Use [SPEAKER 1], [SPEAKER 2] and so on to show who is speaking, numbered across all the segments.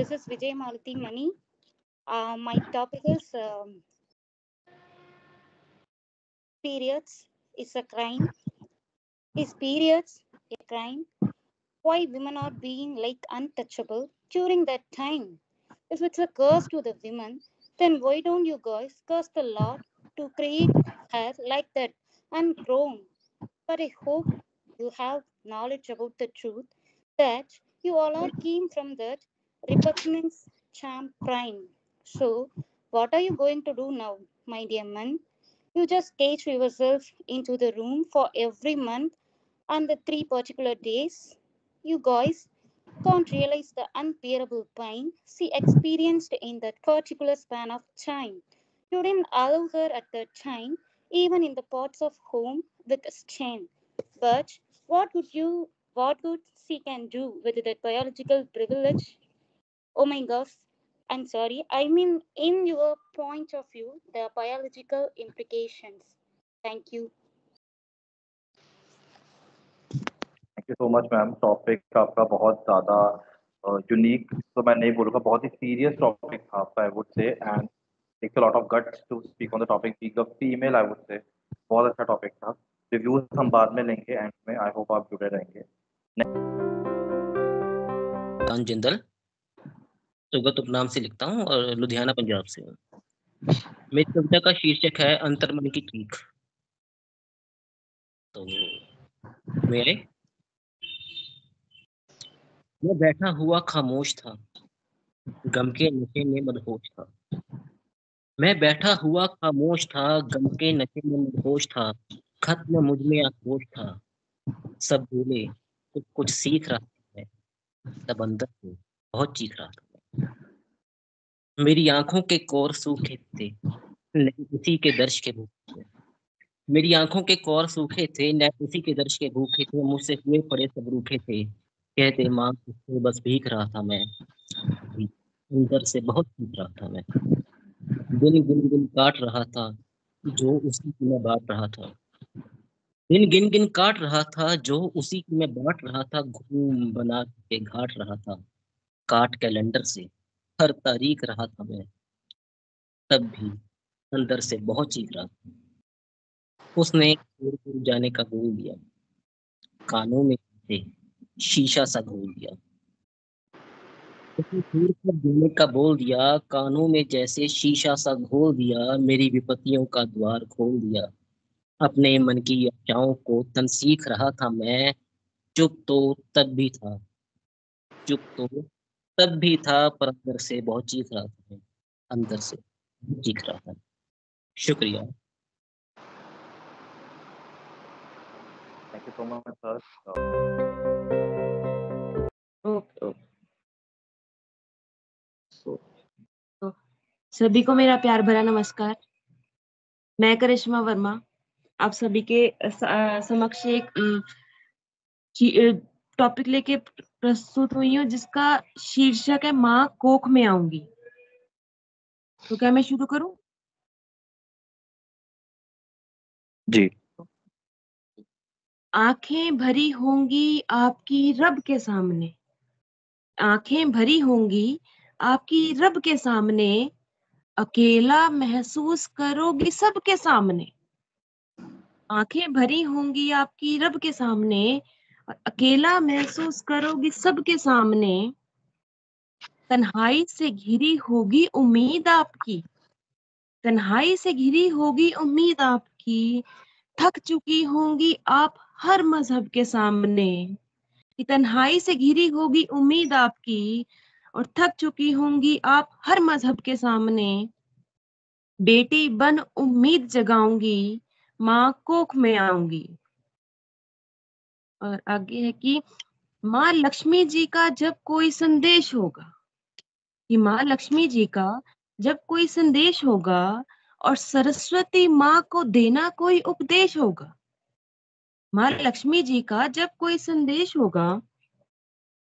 [SPEAKER 1] this is Vijay Maruti Mani. My topic is periods is a crime. Is periods a crime? Why women are being like untouchable during that time? If it's a curse to the women, then why don't you guys curse the Lord to create her like that and grown? But I hope you have knowledge about the truth that you all are came from that repugnance charm prime. So, what are you going to do now, my dear man? You just cage yourself into the room for every month and the 3 particular days. You guys can't realize the unbearable pain she experienced in that particular span of time. You didn't allow her at that time, even in the parts of home with a stain. But what good she can do with that biological privilege? Oh my gosh, I'm sorry. I mean, in your point of view, the biological implications. Thank you.
[SPEAKER 2] Thank you so much ma'am. Topic आपका बहुत ज़्यादा unique, तो मैं नहीं बोलूँगा, बहुत ही serious topic था आपका, I would say, and takes a lot of guts to speak on the topic, being a female, I would say. बहुत अच्छा टॉपिक था। रिव्यूज हम बाद में लेंगे एंड में, आई होप आप जुड़े रहेंगे।
[SPEAKER 3] जिंदल सुगत उपनाम से लिखता हूँ और लुधियाना पंजाब से हूँ। मेरी कविता का शीर्षक है अंतर्मन की चीख। तो मेरे मैं बैठा हुआ खामोश था, गम के नशे में मदहोश था। मैं बैठा हुआ खामोश था, गम के नशे में मदहोश था। खत्म मुझ में आक्रोश था, सब बोले कुछ सीख रहा है, तब अंदर से बहुत चीख रहा था। मेरी आंखों के कोर सूखे थे, नहीं किसी के दर्श के भूखे थे। मेरी आंखों के कोर सूखे थे, न किसी के दर्श के भूखे थे। मुझसे हुए पड़े सब रूखे थे, कहते मां से बस भीख रहा था मैं, अंदर से बहुत भीख रहा था मैं। दिन गिन गिन काट रहा था, जो उसी की मैं बांट रहा था। दिन गिन गिन काट रहा था, जो उसी की मैं बांट रहा था। घूम बना के घाट रहा था, काट कैलेंडर से हर तारीख रहा था मैं, तब भी अंदर से बहुत चीख रहा था। उसने जाने का बोल दिया, कानों में से शीशा सा घोल दिया। उसने दूर कर देने का बोल दिया, कानों में जैसे शीशा सा घोल दिया। मेरी विपत्तियों का द्वार खोल दिया, अपने मन की आशाओं को तन सीख रहा था मैं। चुप तो तब भी था, चुप तो तब भी था, पर अंदर से बहुत चीख रहा था मैं, अंदर से चीख रहा था। शुक्रिया।
[SPEAKER 2] Thank you so much sir.
[SPEAKER 4] तो सभी को मेरा प्यार भरा नमस्कार। मैं करिश्मा वर्मा आप सभी के समक्ष एक टॉपिक लेके प्रस्तुत हुई हूँ, जिसका शीर्षक है माँ कोख में आऊंगी। तो क्या मैं शुरू करूं?
[SPEAKER 2] जी।
[SPEAKER 4] आंखें भरी होंगी आपकी रब के सामने, आंखें भरी होंगी आपकी रब के सामने, अकेला महसूस करोगी सबके सामने। आंखें भरी होंगी आपकी रब के सामने, अकेला महसूस करोगी सबके सामने। तन्हाई से घिरी होगी उम्मीद आपकी, तन्हाई से घिरी होगी उम्मीद आपकी। थक चुकी होंगी आप हर मजहब के सामने, कि तन्हाई से घिरी होगी उम्मीद आपकी और थक चुकी होंगी आप हर मजहब के सामने। बेटी बन उम्मीद जगाऊंगी, माँ कोख में आऊंगी। और आगे है कि माँ लक्ष्मी जी का जब कोई संदेश होगा, कि माँ लक्ष्मी जी का जब कोई संदेश होगा और सरस्वती माँ को देना कोई उपदेश होगा। माँ लक्ष्मी जी का जब कोई संदेश होगा,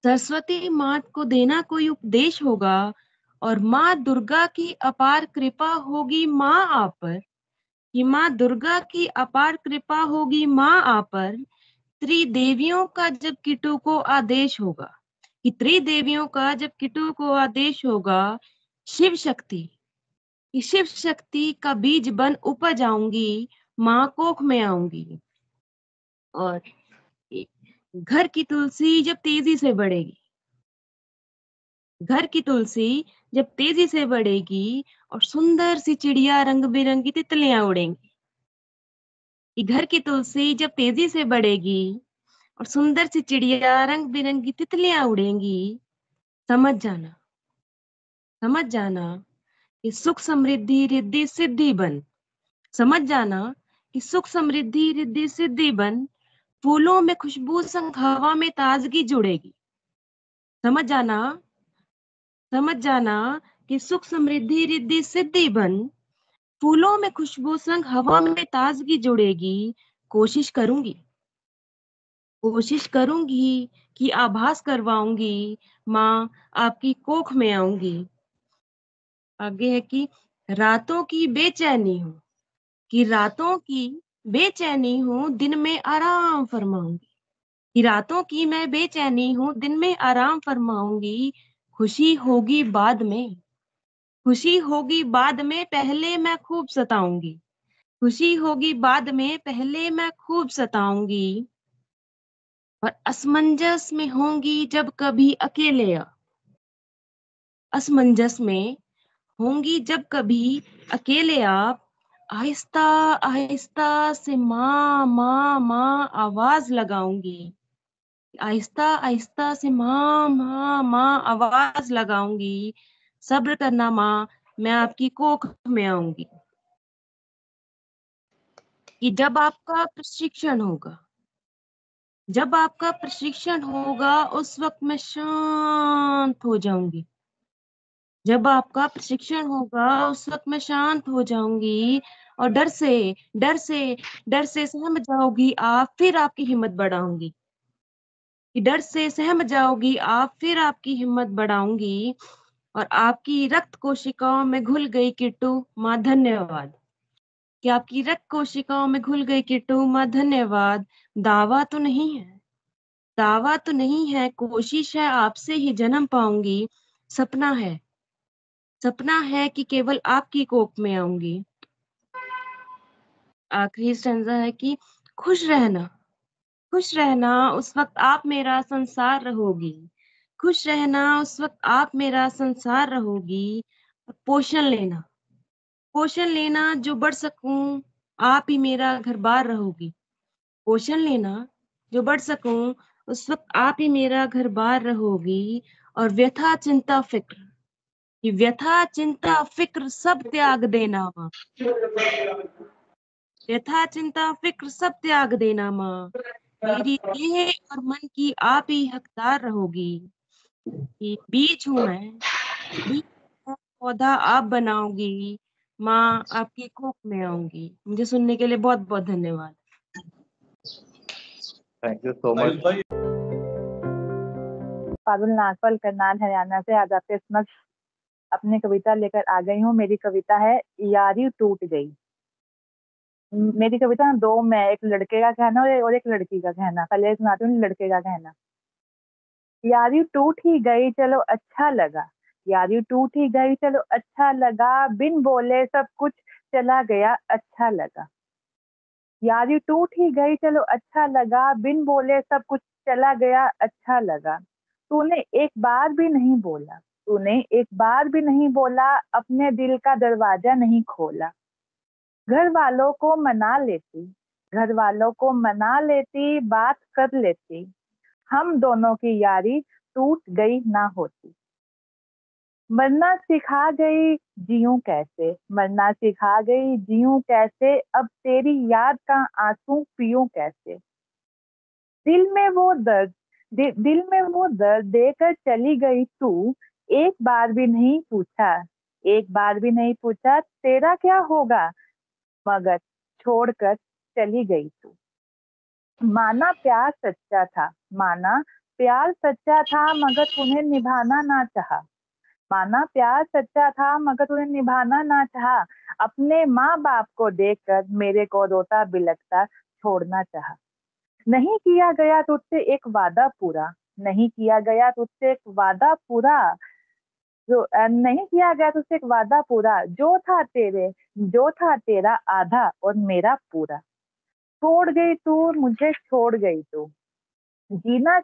[SPEAKER 4] सरस्वती माँ को देना कोई उपदेश होगा, और माँ दुर्गा की अपार कृपा होगी माँ आप पर, कि माँ दुर्गा की अपार कृपा होगी माँ आप पर। त्रिदेवियों का जब किटू को आदेश होगा, कि त्रिदेवियों का जब किट्टू को आदेश होगा, शिव शक्ति कि शिव शक्ति का बीज बन उपज आऊंगी, माँ कोख में आऊंगी। और घर की तुलसी जब तेजी से बढ़ेगी, घर की तुलसी जब तेजी से बढ़ेगी और सुंदर सी चिड़िया रंग बिरंगी तितलियां उड़ेंगी। कि घर की तुलसी जब तेजी से बढ़ेगी और सुंदर सी चिड़िया रंग बिरंगी तितलियां उड़ेंगी, समझ जाना, समझ जाना कि सुख समृद्धि रिद्धि सिद्धि बन, समझ जाना कि सुख समृद्धि रिद्धि सिद्धि बन, फूलों में खुशबू संग हवा में ताजगी जुड़ेगी। समझ जाना, समझ जाना कि सुख समृद्धि रिद्धि सिद्धि बन, फूलों में खुशबू संग हवा में ताजगी जुड़ेगी। कोशिश करूंगी, कोशिश करूंगी कि आभास करवाऊंगी, माँ आपकी कोख में आऊंगी। आगे है कि रातों की बेचैनी हूँ, कि रातों की बेचैनी हूँ, दिन में आराम फरमाऊंगी। कि रातों की मैं बेचैनी हूँ, दिन में आराम फरमाऊंगी। खुशी होगी बाद में, खुशी होगी बाद में, पहले मैं खूब सताऊंगी। खुशी होगी बाद में, पहले मैं खूब सताऊंगी। और असमंजस में होंगी जब कभी अकेले आप, असमंजस में होंगी जब कभी अकेले आप, आहिस्ता आहिस्ता से माँ माँ माँ आवाज लगाऊंगी। आहिस्ता आहिस्ता से माँ माँ माँ आवाज लगाऊंगी। सब्र करना माँ, मैं आपकी कोख में आऊंगी। कि जब आपका प्रशिक्षण होगा, जब आपका प्रशिक्षण होगा, उस वक्त मैं शांत हो जाऊंगी। जब आपका प्रशिक्षण होगा, उस वक्त मैं शांत हो जाऊंगी और डर से सहम जाओगी आप, फिर आपकी हिम्मत बढ़ाऊंगी। कि डर से सहम जाओगी आप, फिर आपकी हिम्मत बढ़ाऊंगी। और आपकी रक्त कोशिकाओं में घुल गई किट्टू, माँ धन्यवाद। कि आपकी रक्त कोशिकाओं में घुल गई किट्टू, माँ धन्यवाद। दावा तो नहीं है, दावा तो नहीं है, कोशिश है आपसे ही जन्म पाऊंगी। सपना है, सपना है कि केवल आपकी कोख में आऊंगी। आखिरी स्टैंजा है कि खुश रहना, खुश रहना उस वक्त आप मेरा संसार रहोगी। खुश रहना उस वक्त आप मेरा संसार रहोगी। पोषण लेना, पोषण लेना जो बढ़ सकूं, आप ही मेरा घर बार रहोगी। पोषण लेना जो बढ़ सकूं, उस वक्त आप ही मेरा घर बार रहोगी। और व्यथा चिंता फिक्र, कि व्यथा चिंता फिक्र सब त्याग देना माँ, व्यथा चिंता फिक्र सब त्याग देना माँ। मेरी देह और मन की आप ही हकदार रहोगी। कि बीज हूँ मैं, बीज हूँ, पौधा आप बनाओगी, माँ आपकी कोख में आऊंगी। मुझे सुनने के लिए बहुत बहुत धन्यवाद।
[SPEAKER 2] Thank you so much.
[SPEAKER 5] Parul Nagpal, Karnal, Haryana से आज आपके समक्ष अपनी कविता लेकर आ गई हूँ। मेरी कविता है यारी टूट गई। मेरी कविता में दो में, एक लड़के का कहना और एक लड़की का कहना। पहले सुनाती हूँ लड़के का कहना। यारी टूट ही गई चलो अच्छा लगा, यारी टूट ही गई चलो अच्छा लगा, बिन बोले सब कुछ चला गया अच्छा लगा। यारी टूट ही गई चलो अच्छा लगा, बिन बोले सब कुछ चला गया अच्छा लगा। तूने एक बार भी नहीं बोला, तूने एक बार भी नहीं बोला, अपने दिल का दरवाजा नहीं खोला। घर वालों को मना लेती, घर वालों को मना लेती, बात कर लेती, हम दोनों की यारी टूट गई ना होती। मरना सिखा गई जीऊं कैसे, मरना सिखा गई जीऊं कैसे, अब तेरी याद का आंसू पीऊं कैसे। दिल में वो दर्द, दिल में वो दर्द देकर चली गई तू, एक बार भी नहीं पूछा, एक बार भी नहीं पूछा तेरा क्या होगा, मगर छोड़कर चली गई तू। माना प्यार सच्चा था, माना प्यार सच्चा था, मगर तुम्हें निभाना ना चाहा। माना प्यार सच्चा था, मगर तूने निभाना ना चाहा। अपने माँ बाप को देखकर मेरे को रोता बिलखता छोड़ना चाहा। नहीं किया गया तुझसे एक वादा पूरा, नहीं किया गया तुझसे एक वादा पूरा, जो नहीं किया गया तुझसे एक वादा पूरा, जो था तेरा आधा और मेरा पूरा। छोड़ गई तू मुझे, छोड़ गई तू, जीना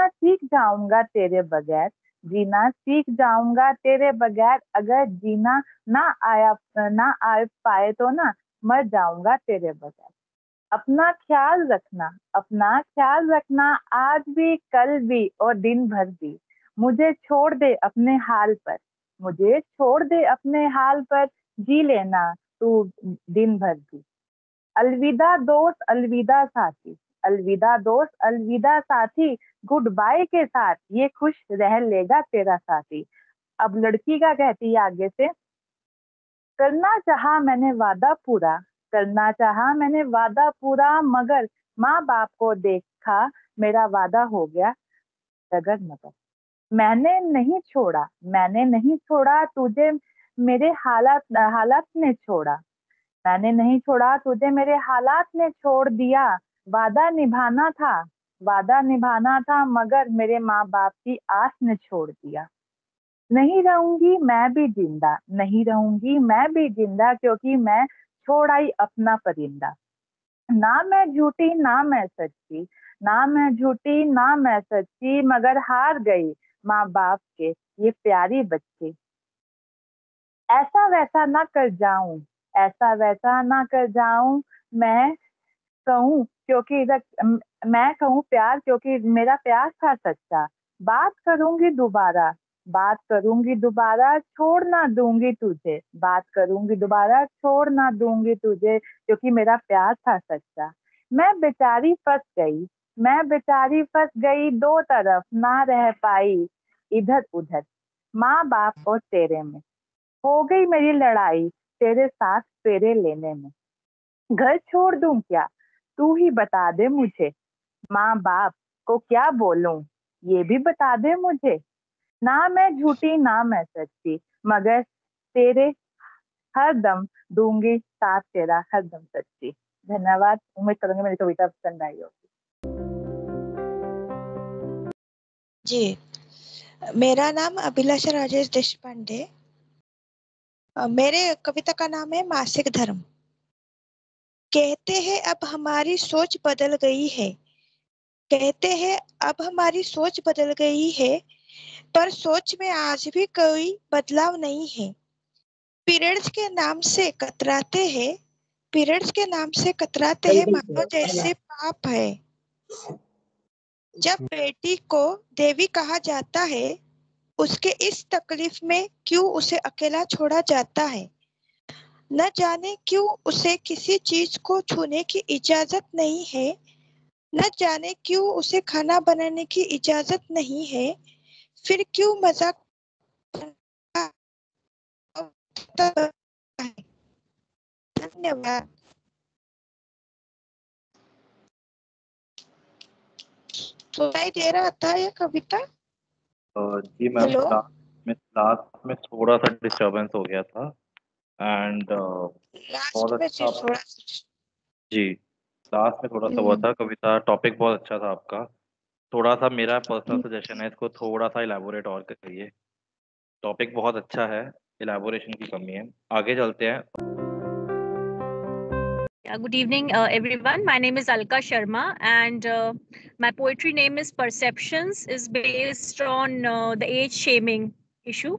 [SPEAKER 5] सीख जाऊंगा तेरे बगैर, जीना सीख जाऊंगा तेरे बगैर, अगर जीना ना आ पाए तो ना मर जाऊंगा तेरे बगैर। अपना ख्याल रखना आज भी, कल भी और दिन भर भी, मुझे छोड़ दे अपने हाल पर, मुझे छोड़ दे अपने हाल पर, जी लेना तू दिन भर भी। अलविदा दोस्त अलविदा साथी, अलविदा दोस्त अलविदा साथी, गुड बाय के साथ ये खुश रह लेगा तेरा साथी। अब लड़की का कहती है आगे से, करना चाहा मैंने वादा पूरा, करना चाहा मैंने वादा पूरा, मगर माँ बाप को देखा मेरा वादा हो गया डगर मगर। मैंने नहीं छोड़ा तुझे मेरे हालात ने छोड़ा, मैंने नहीं छोड़ा तुझे मेरे हालात ने छोड़ दिया। वादा निभाना था मगर मेरे माँ बाप की आस ने छोड़ दिया। नहीं रहूंगी मैं भी जिंदा, नहीं रहूंगी मैं भी जिंदा, क्योंकि मैं छोड़ आई अपना परिंदा। ना मैं झूठी ना मैं सच्ची, ना मैं झूठी ना मैं सच्ची, मगर हार गई माँ बाप के ये प्यारी बच्ची। ऐसा वैसा ना कर जाऊं, ऐसा वैसा ना कर जाऊं, मैं कहूँ क्योंकि मैं कहूँ प्यार क्योंकि मेरा प्यार था सच्चा। बात करूंगी दोबारा, बात करूंगी दोबारा, छोड़ ना दूंगी तुझे, बात करूंगी दोबारा, छोड़ ना दूंगी तुझे, क्योंकि मेरा प्यार था सच्चा। मैं बेचारी फंस गई, मैं बेचारी फंस गई, दो तरफ ना रह पाई इधर उधर, माँ बाप और तेरे में। हो गई मेरी लड़ाई तेरे साथ फेरे लेने में। घर छोड़ दूं क्या तू ही बता दे मुझे, माँ बाप को क्या बोलूं ये भी बता दे मुझे। ना मैं झूठी ना मैं सच्ची, मगर तेरे हर दम दूंगी साथ तेरा हर दम सच्ची। धन्यवाद। उम्मीद करूंगी मेरी कविता पसंद आई होगी।
[SPEAKER 6] जी, मेरा नाम अभिलाषा राजेश देशपांडे। मेरे कविता का नाम है मासिक धर्म। कहते हैं अब हमारी सोच बदल गई है, कहते हैं अब हमारी सोच बदल गई है, पर सोच में आज भी कोई बदलाव नहीं है। पीरियड्स के नाम से कतराते हैं, पीरियड्स के नाम से कतराते हैं, मानो जैसे पाप है। जब बेटी को देवी कहा जाता है, उसके इस तकलीफ में क्यों उसे अकेला छोड़ा जाता है। न जाने क्यों उसे किसी चीज को छूने की इजाजत नहीं है, न जाने क्यों उसे खाना बनाने की इजाजत नहीं है, फिर क्यों मजाक धन्यवाद। सुनाई दे रहा था ये कविता?
[SPEAKER 2] जी मैम,
[SPEAKER 6] हेलो,
[SPEAKER 2] लास्ट में थोड़ा सा डिस्टरबेंस हो गया था एंड
[SPEAKER 6] लास्ट
[SPEAKER 2] बहुत
[SPEAKER 6] में
[SPEAKER 2] अच्छा।
[SPEAKER 6] थोड़ा
[SPEAKER 2] जी, लास्ट में थोड़ा सा हुआ था। कविता टॉपिक बहुत अच्छा था आपका। थोड़ा सा मेरा पर्सनल सजेशन है, इसको थोड़ा सा इलाबोरेट और करिए। टॉपिक बहुत अच्छा है, इलाबोरेशन की कमी है। आगे चलते हैं।
[SPEAKER 7] Good evening, everyone. My name is Alka Sharma, and my poetry name is Perceptions, is based on the age shaming issue.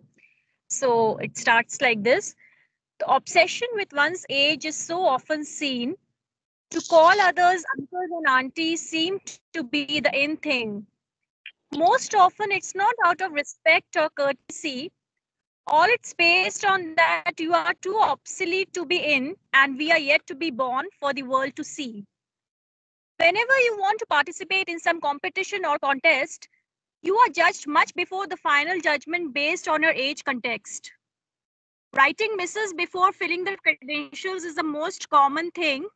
[SPEAKER 7] So it starts like this. The obsession with one's age is so often seen. To call others uncles and aunties seemed to be the in thing. Most often, it's not out of respect or courtesy. All it's based on that you are too obsolete to be in, and we are yet to be born for the world to see. Whenever you want to participate in some competition or contest, you are judged much before the final judgment based on your age context. Writing misses before filling the credentials is the most common thing.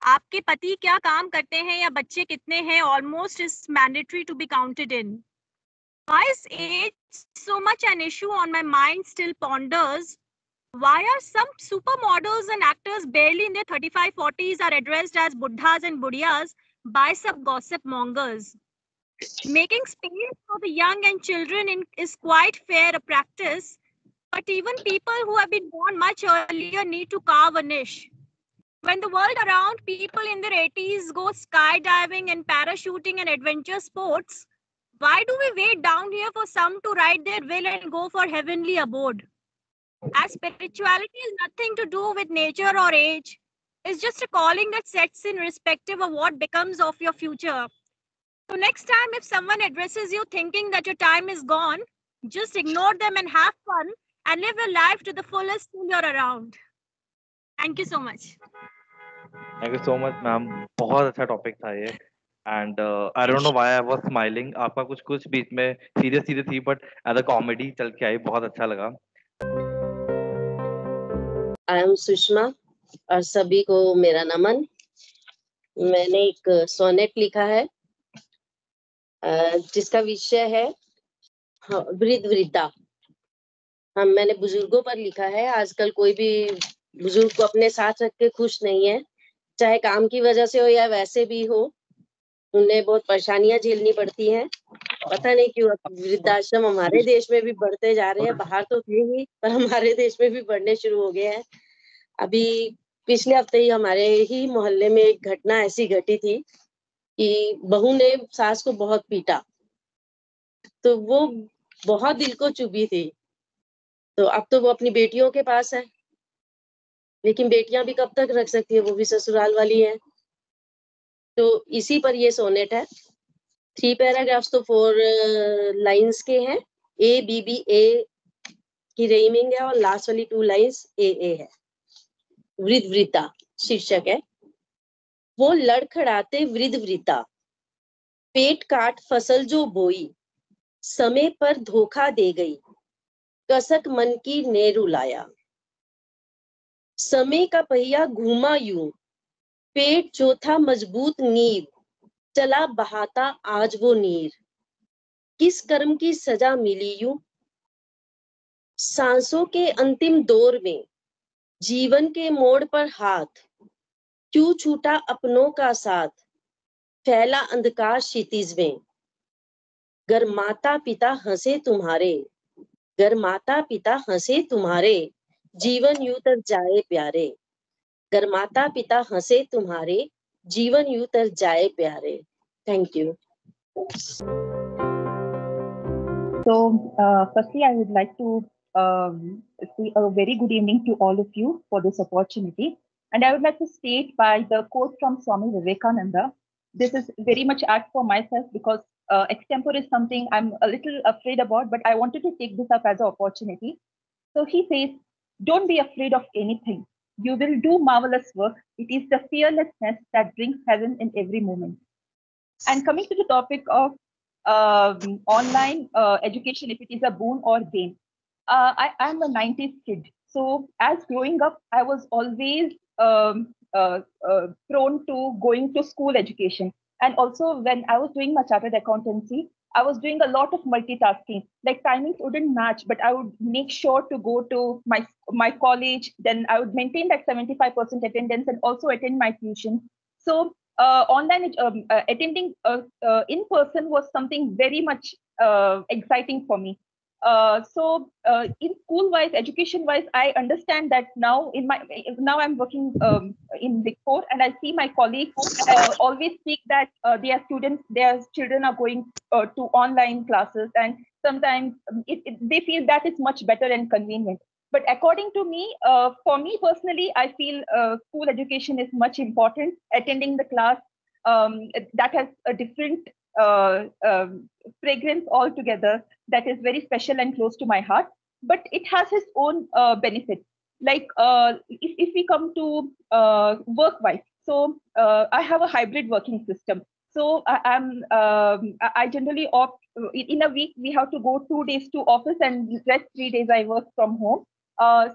[SPEAKER 7] आपके पति क्या काम करते हैं या बच्चे कितने हैं almost is mandatory to be counted in. Why is age so much an issue on my mind still ponders? Why are some supermodels and actors barely in their 35-40s are addressed as buddhas and budiyas by some gossip mongers? Making space for the young and children is quite fair a practice, but even people who have been born much earlier need to carve a niche. When the world around people in their 80s go skydiving and parachuting and adventure sports, why do we wait down here for some to write their will and go for heavenly abode? As spirituality has nothing to do with nature or age, it's just a calling that sets in irrespective of what becomes of your future. So next time if someone addresses you thinking that your time is gone, just ignore them and have fun and live your life to the fullest till you're around. Thank you so much.
[SPEAKER 2] Thank you so much ma'am, बहुत अच्छा topic था ये। And I don't know why I was smiling, आपका कुछ कुछ बीच में serious थी but as a comedy चल के आई, बहुत अच्छा लगा।
[SPEAKER 8] आई एम सुषमा और सभी को मेरा नमन। मैंने एक सोनेट लिखा है जिसका विषय है वृद्ध वृद्धा। मैंने बुजुर्गों पर लिखा है। आजकल कोई भी बुजुर्ग को अपने साथ रख के खुश नहीं है, चाहे काम की वजह से हो या वैसे भी हो, उन्हें बहुत परेशानियां झेलनी पड़ती हैं। पता नहीं क्यों वृद्धाश्रम हमारे देश में भी बढ़ते जा रहे हैं, बाहर तो थे ही पर हमारे देश में भी बढ़ने शुरू हो गए हैं। अभी पिछले हफ्ते ही हमारे ही मोहल्ले में एक घटना ऐसी घटी थी कि बहू ने सास को बहुत पीटा, तो वो बहुत दिल को चुभी थी। तो अब तो वो अपनी बेटियों के पास है, लेकिन बेटियां भी कब तक रख सकती है, वो भी ससुराल वाली है। तो इसी पर ये सोनेट है। 3 पैराग्राफ्स तो 4 लाइंस के हैं। ए बी बी ए की रेमिंग है और लास्ट वाली 2 लाइंस ए है। वृद्ध वृद्धा शीर्षक है। वो लड़खड़ाते वृद्ध वृद्धा, पेट काट फसल जो बोई, समय पर धोखा दे गई, कसक मन की ने रुलाया। समय का पहिया घूमा यूं, पेट जो था मजबूत नींव, चला बहाता आज वो नीर। किस कर्म की सजा मिली यूं, सांसों के अंतिम दौर में, जीवन के मोड़ पर हाथ, क्यों छूटा अपनों का साथ, फैला अंधकार क्षितिज में। गर माता पिता हंसे तुम्हारे, गर माता पिता हंसे तुम्हारे, जीवन यूं तर जाए प्यारे। गर माता पिता हंसे तुम्हारे, जीवन यूं तर जाए प्यारे। Thank you.
[SPEAKER 5] So, firstly, I would like to say a very good evening to all of you for this opportunity. And I would like to state by the quote from Swami Vivekananda. This is very much apt for myself because extempore is something I'm a little afraid about, but I wanted to take this up as an opportunity. So he says, don't be afraid of anything. You will do marvelous work. It is the fearlessness that brings heaven in every moment. And coming to the topic of online education, if it is a boon or bane, I am a 90s kid. So as growing up, I was always prone to going to school education. And also when I was doing my chartered accountancy, I was doing a lot of multitasking. Like timings wouldn't match, but I would make sure to go to my college. Then I would maintain that 75% attendance and also attend my tuition. So online attending in person was something very much exciting for me. So in school wise, education wise, I understand that now now I'm working in Big Four, and I see my colleagues always speak that their children are going to online classes, and sometimes they feel that is much better and convenient. But according to me, for me personally, I feel school education is much important. Attending the class that has a different fragrance altogether that is very special and close to my heart. But it has its own benefits. Like if we come to work-wise, so I have a hybrid working system. So I generally opt in a week we have to go 2 days to office and rest 3 days I work from home.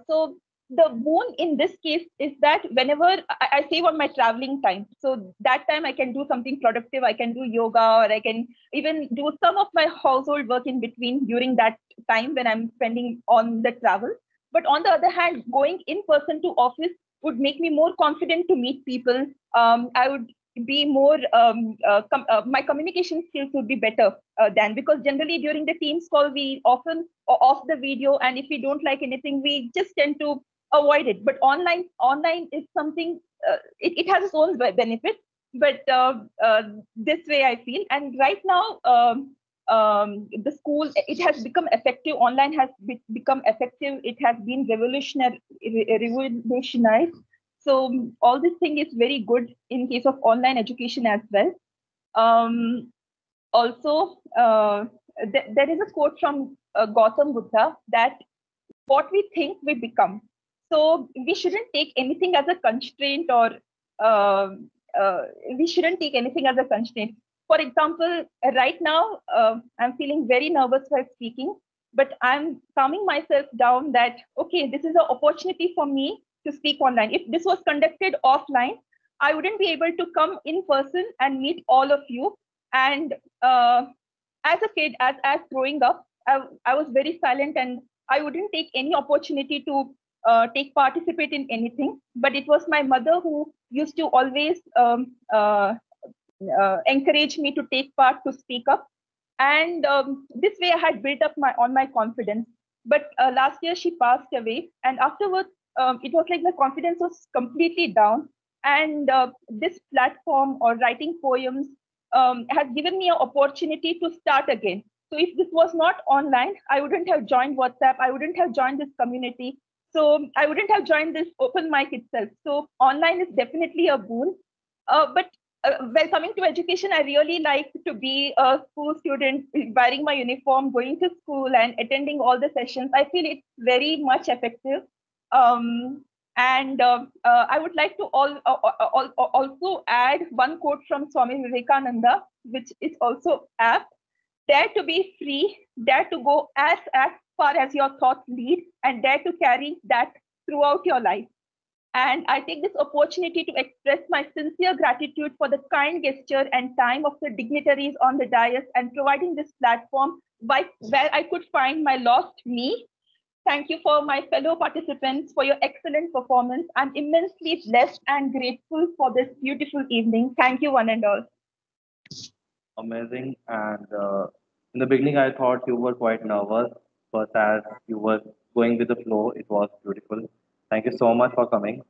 [SPEAKER 5] So the boon in this case is that whenever I save on my traveling time, so that time I can do something productive. I can do yoga, or I can even do some of my household work in between during that time when I'm spending on the travel. But on the other hand, going in person to office would make me more confident to meet people. I would
[SPEAKER 9] be more, my communication skills would be better then, because generally during the Teams call, we often off the video, and if we don't like anything, we just tend to avoid it. But online is something, it has its own benefit, but this way I feel. And right now, the school, it has become effective. Online has become effective. It has been revolutionized. So all this thing is very good in case of online education as well. Also, there is a quote from Gautam Buddha that what we think we become. So we shouldn't take anything as a constraint, or we shouldn't take anything as a constraint. For example, right now, I'm feeling very nervous while speaking, but I'm calming myself down that, okay, this is an opportunity for me to speak online. If this was conducted offline, I wouldn't be able to come in person and meet all of you. And as a kid, as growing up, I was very silent, and I wouldn't take any opportunity to participate in anything. But it was my mother who used to always encourage me to take part, to speak up. And this way I had built up my confidence. But last year she passed away, and afterwards it was like my confidence was completely down. And this platform, or writing poems, has given me an opportunity to start again. So if this was not online, I wouldn't have joined WhatsApp, I wouldn't have joined this community, so I wouldn't have joined this open mic itself. So online is definitely a boon. But well, coming to education, I really like to be a school student, wearing my uniform, going to school and attending all the sessions. I feel it's very much effective. And I would like to also add one quote from Swami Vivekananda, which is also apt. Dare to be free, dare to go as far as your thoughts lead, and dare to carry that throughout your life. And I take this opportunity to express my sincere gratitude for the kind gesture and time of the dignitaries on the dais, and providing this platform where I could find my lost me. Thank you for my fellow participants for your excellent performance. I'm immensely blessed and grateful for this beautiful evening. Thank you, one and all.
[SPEAKER 2] Amazing. And in the beginning, I thought you were quite nervous, but as you were going with the flow, it was beautiful. Thank you so much for coming.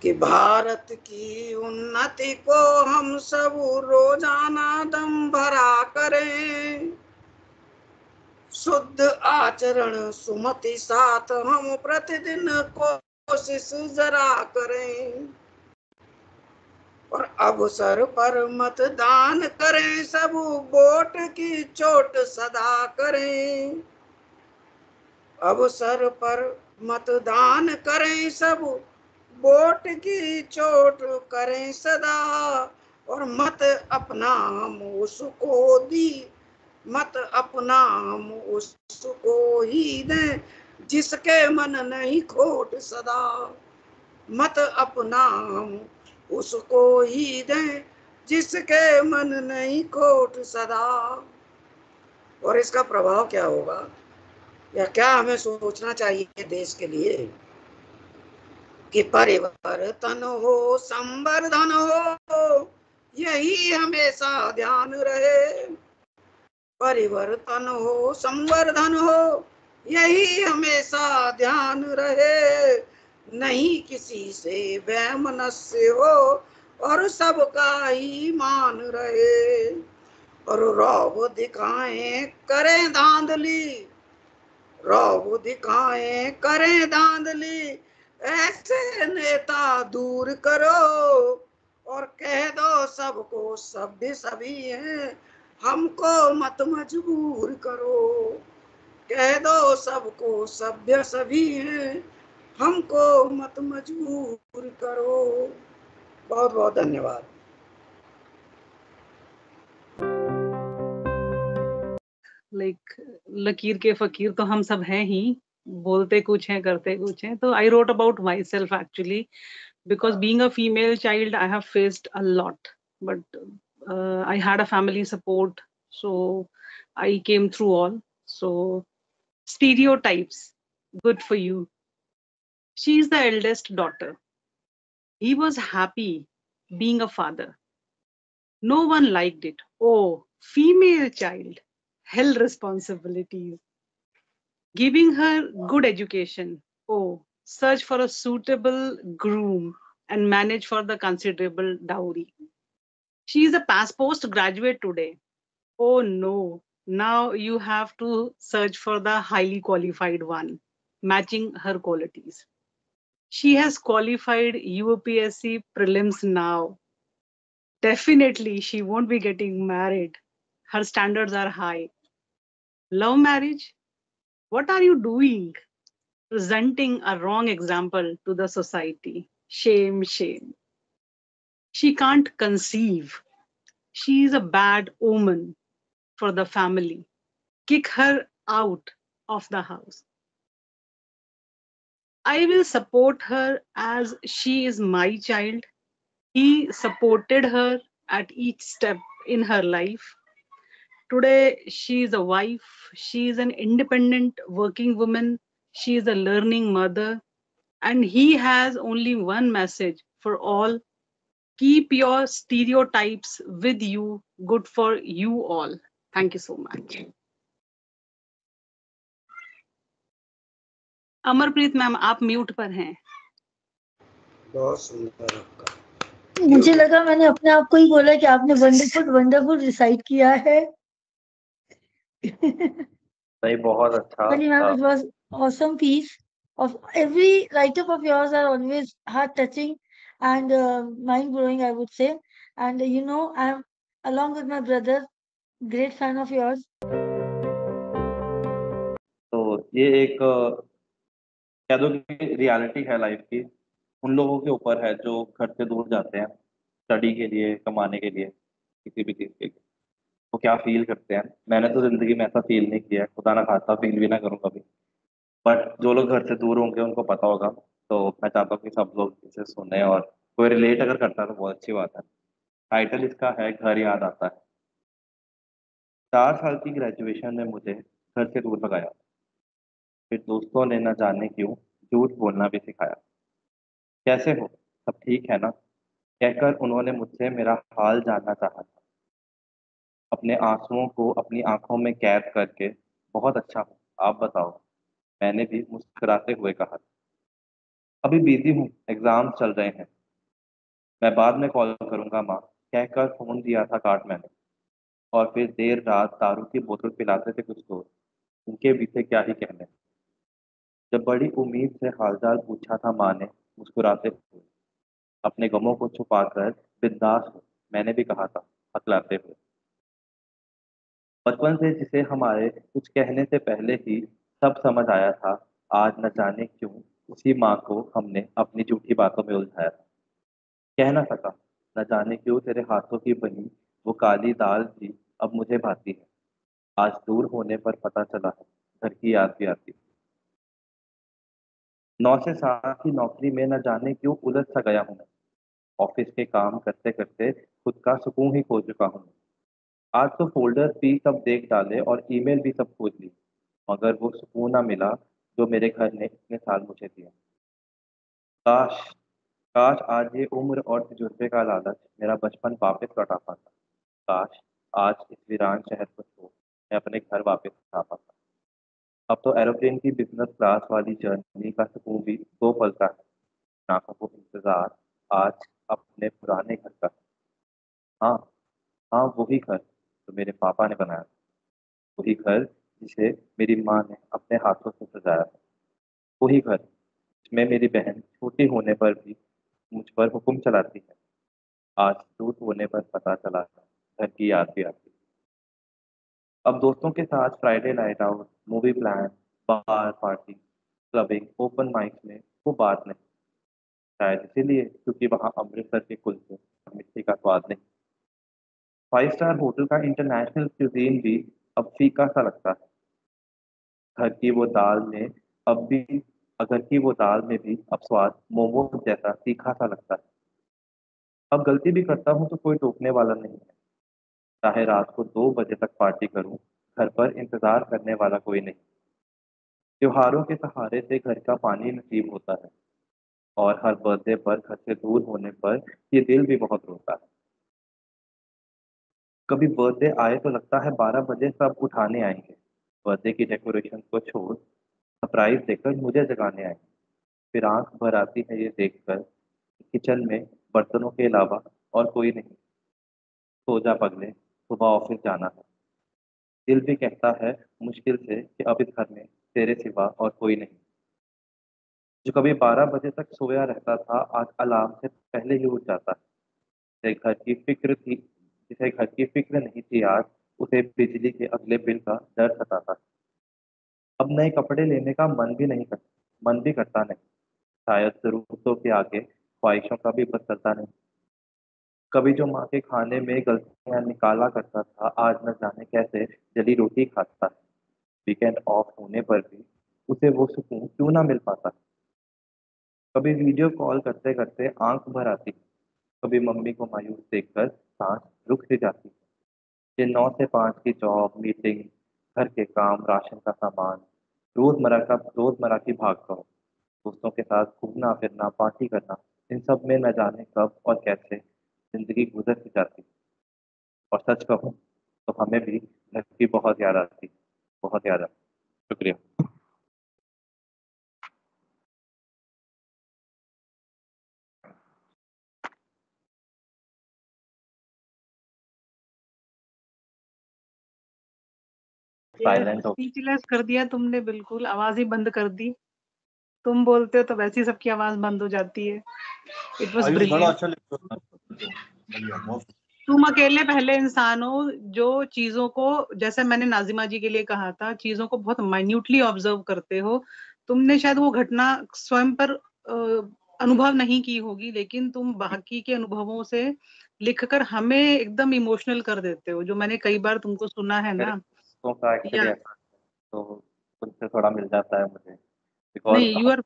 [SPEAKER 10] कि भारत की उन्नति को हम सब रोजाना दम भरा करें, शुद्ध आचरण सुमति साथ हम प्रतिदिन कोशिश जरा करें, और अवसर पर मतदान करें, सब वोट की चोट सदा करें, अवसर पर मतदान करें, सब वोट की चोट करें सदा, और मत अपना हम उसको दी, मत अपना हम उसको ही दें जिसके मन नहीं खोट सदा, मत अपना हम उसको ही दें जिसके मन नहीं खोट सदा। और इसका प्रभाव क्या होगा, या क्या हमें सोचना चाहिए देश के लिए, कि परिवर्तन हो संवर्धन हो यही हमेशा ध्यान रहे, परिवर्तन हो संवर्धन हो यही हमेशा ध्यान रहे, नहीं किसी से वैमनस्य हो और सबका ही मान रहे, और रौब दिखाएं करें धांधली, रौब दिखाएं करें धांधली, ऐसे नेता दूर करो, और कह दो सबको सभ्य सभी हैं, हमको मत मजबूर करो, कह दो सबको सभ्य सभी हैं, हमको मत मजबूर करो। बहुत बहुत धन्यवाद।
[SPEAKER 11] लकीर के फकीर तो हम सब हैं ही, बोलते कुछ हैं करते कुछ हैं। तो I wrote about myself actually, because being a female child I have faced a lot, but I had a family support, so I came through all. So stereotypes, good for you. She is the eldest daughter. He was happy being a father. No one liked it. Oh, female child, hell responsibilities. Giving her good education. Oh, search for a suitable groom and manage for the considerable dowry. She is a postgraduate today. Oh no, now you have to search for the highly qualified one, matching her qualities. She has qualified UPSC prelims now. Definitely, she won't be getting married. Her standards are high. Love marriage? What are you doing? Presenting a wrong example to the society. Shame, shame. She can't conceive. She is a bad omen for the family. Kick her out of the house. I will support her as she is my child. He supported her at each step in her life. Today, she is a wife. She is an independent working woman. She is a learning mother. And he has only one message for all: keep your stereotypes with you. Good for you all. Thank you so much. Amarpreet ma'am, आप mute पर हैं.
[SPEAKER 10] बहुत सुंदर आपका.
[SPEAKER 12] मुझे लगा मैंने अपने आप को ही बोला कि आपने वंडरफुल वंडरफुल रिसाइट किया है.
[SPEAKER 2] नहीं, बहुत अच्छा.
[SPEAKER 12] But ma'am, it was awesome piece. Of every write-up of yours are always heart-touching and mind-blowing, I would say. And you know, I'm along with my brother, great fan of yours.
[SPEAKER 2] तो ये एक कह दो कि reality है life की. उन लोगों के ऊपर है जो घर से दूर जाते हैं स्टडी के लिए, कमाने के लिए, किसी भी चीज़ के लिए. वो क्या फील करते हैं. मैंने तो जिंदगी में ऐसा फील नहीं किया है, खुदा ना खाता फील भी ना करूँ कभी. बट जो लोग घर से दूर होंगे उनको पता होगा. तो मैं चाहता हूँ कि सब लोग इसे सुने और कोई रिलेट अगर करता है तो बहुत अच्छी बात है. टाइटल इसका है घर याद आता है. 4 साल की ग्रेजुएशन ने मुझे घर से दूर भगाया. फिर दोस्तों ने न जाने क्यों झूठ बोलना भी सिखाया. कैसे हो, सब ठीक है ना, कहकर उन्होंने मुझसे मेरा हाल जानना चाहा था. अपने आंसुओं को अपनी आंखों में कैद करके बहुत अच्छा हूँ, आप बताओ, मैंने भी मुस्कुराते हुए कहा. अभी बिजी हूँ, एग्जाम चल रहे हैं, मैं बाद में कॉल करूंगा माँ, कहकर फोन दिया था काट मैंने. और फिर देर रात दारू की बोतल पिलाते थे कुछ दोस्त, उनके पीछे क्या ही कहने. जब बड़ी उम्मीद से हालचाल पूछा था माँ ने मुस्कुराते हुए, अपने गमों को छुपाकर बिंदास हो, मैंने भी कहा था हकलाते हुए. बचपन से जिसे हमारे कुछ कहने से पहले ही सब समझ आया था, आज न जाने क्यों उसी माँ को हमने अपनी झूठी बातों में उलझाया था. कह ना सका, न जाने क्यों तेरे हाथों की बनी वो काली दाल भी अब मुझे भाती है. आज दूर होने पर पता चला है, घर की याद भी आती है. 9 से 7 की नौकरी में न जाने क्यों उलझ सा गया हूँ मैं. ऑफिस के काम करते करते खुद का सुकून ही खो चुका हूँ. आज तो फोल्डर भी सब देख डाले और ईमेल भी सब खोज ली, मगर वो सुकून ना मिला जो मेरे घर ने इतने साल मुझे दिया. काश काश आज ये उम्र और तजुर्बे का लालच मेरा बचपन वापस लौटा पाता. काश आज इस वीरान शहर को छोड़ मैं अपने घर वापस आ पाता. अब तो एरोप्लेन की बिजनेस क्लास वाली जर्नी का सुकून भी 2 पल का है. आंखों को इंतजार आज अपने पुराने घर का. हाँ हाँ, वही घर जो मेरे पापा ने बनाया था. वही घर जिसे मेरी माँ ने अपने हाथों से सजाया था. वही घर जिसमें मेरी बहन छोटी होने पर भी मुझ पर हुक्म चलाती है. आज दूर होने पर पता चला घर की याद भी आती है. अब दोस्तों के साथ Friday night out, movie plan, bar party, clubbing, open mics में वो बात नहीं. शायद इसीलिए क्योंकि वहाँ अमृतसर के कुल्चे और मिट्टी का स्वाद नहीं. 5 स्टार होटल का इंटरनेशनल क्यूजीन भी अब फीका सा लगता है. घर की वो दाल में अब भी घर की वो दाल में भी अब स्वाद मोमोज जैसा तीखा सा लगता है. अब गलती भी करता हूँ तो कोई टोकने वाला नहीं है. चाहे रात को 2 बजे तक पार्टी करूँ, घर पर इंतजार करने वाला कोई नहीं. त्योहारों के सहारे से घर का पानी नसीब होता है. और हर बर्थडे पर घर से दूर होने पर ये दिल भी बहुत रोता है। कभी बर्थडे आए तो लगता है 12 बजे सब उठाने आएंगे, बर्थडे की डेकोरेशन को छोड़ सरप्राइज देकर मुझे जगाने आएंगे। फिर आंख भर आती है ये देखकर किचन में बर्तनों के अलावा और कोई नहीं। सो जा पगले, सुबह ऑफिस जाना है। दिल भी कहता है मुश्किल से कि अब इस घर में तेरे सिवा और कोई नहीं। जो कभी 12 बजे तक सोया रहता था आज अलार्म से पहले ही उठ जाता है। जिसे घर की फिक्र नहीं थी आज, उसे बिजली के अगले बिल का डर सताता है। अब नए कपड़े लेने का मन भी करता नहीं। शायद जरूरतों के आगे ख्वाहिशों का भी बस चलता नहीं। कभी जो माँ के खाने में गलतियां निकाला करता था आज न जाने कैसे जली रोटी खाता है। वीकेंड ऑफ होने पर भी उसे वो सुकून क्यों ना मिल पाता। कभी वीडियो कॉल करते करते आंख भर आती, कभी मम्मी को मायूस देखकर सांस रुक सी जाती। ये 9 से 5 की जॉब, मीटिंग, घर के काम, राशन का सामान, रोजमर्रा की भागदौड़, दोस्तों के साथ घूमना फिरना, पार्टी करना, इन सब में न जाने कब और कैसे जिंदगी गुजर सी जाती। और सच कहूँ तो हमें भी घर की बहुत याद आती, बहुत याद आती। शुक्रिया। साइलेंट हो
[SPEAKER 11] स्पीचलेस कर दिया तुमने, बिल्कुल आवाज ही बंद कर दी। तुम बोलते हो तो वैसे ही सबकी आवाज बंद हो जाती है। It was brilliant. तुम अकेले पहले इंसान हो जो चीजों को, जैसे मैंने नाजिमा जी के लिए कहा था, चीजों को बहुत माइन्यूटली ऑब्जर्व करते हो। तुमने शायद वो घटना स्वयं पर अनुभव नहीं की होगी, लेकिन तुम बाकी के अनुभवों से लिखकर हमें एकदम इमोशनल कर देते हो, जो मैंने कई बार तुमको सुना है ना।
[SPEAKER 2] का एक्चुअली ऐसा तो उनसे थोड़ा मिल जाता है मुझे।
[SPEAKER 11] नहीं, you are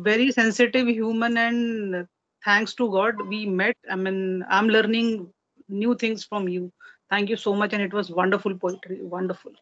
[SPEAKER 11] very sensitive human, and thanks to God we met. I mean, I'm learning new things from you. Thank you so much, and it was wonderful poetry, wonderful.